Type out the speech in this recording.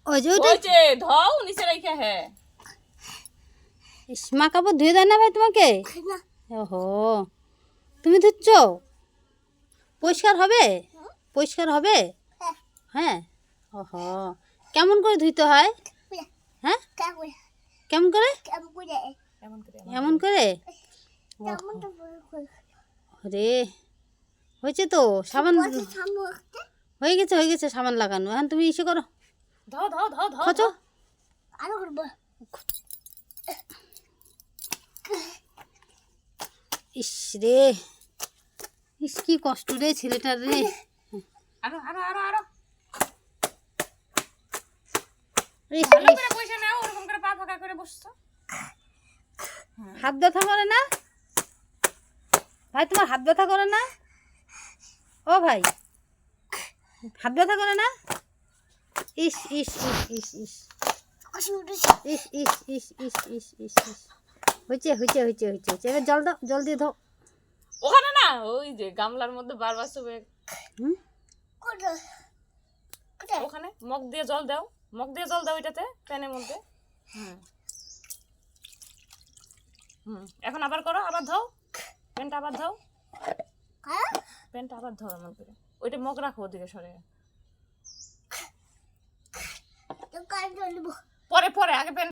ওই যে ওইটা হয়েছে, ধোও নিচে রেখে। হ্যাঁ ইস, মা কাপড় ধুয়ে দেয় না ভাই তোমাকে? ওহো, তুমি ধুচ্ছ? পরিষ্কার হবে? পরিষ্কার হবে? হ্যাঁ। ওহো, কেমন করে ধুইতে হয়? হ্যাঁ, কেমন করে? এমন করে এমন করে? রে, হয়েছে তো সাবান হয়ে গেছে, হয়ে গেছে সাবান লাগানো। এখন তুমি ইসে করো, ধোও ধোও ধোও ধোও খোঁচো। ইস রে, ইস কি কষ্ট রে ছেলেটার রে। আরো আরো আরো আরো ইস, ভালো ইস, করে বসে নাও, ওরকম করে পা ফাঁকা করে বসছো। হাত ব্যথা করে না ভাই? তোমার হাত ব্যথা করে না? ও ভাই, হাত ব্যথা করে না? ইস ইস ইস ইস ইস ইস ইস ইস ইস ইস ইস হয়েছে হয়েছে হয়েছে হয়েছে। এবার জল দাও, জল দিয়ে দাও। ওখানে না, ওই যে গামলার মধ্যে বারবার চুবে। হুম, ওখানে মগ দিয়ে জল দাও, মগ দিয়ে জল দাও এটাতে, প্যানের মধ্যে। হুম হুম, এখন আবার করো, আবার ধোও প্যানটা, আবার ধোও প্যানটা, আবার ধোও এমন করে। ওইটা মগ রাখো ওদিকে সরে। পরে পরে আগে প্যান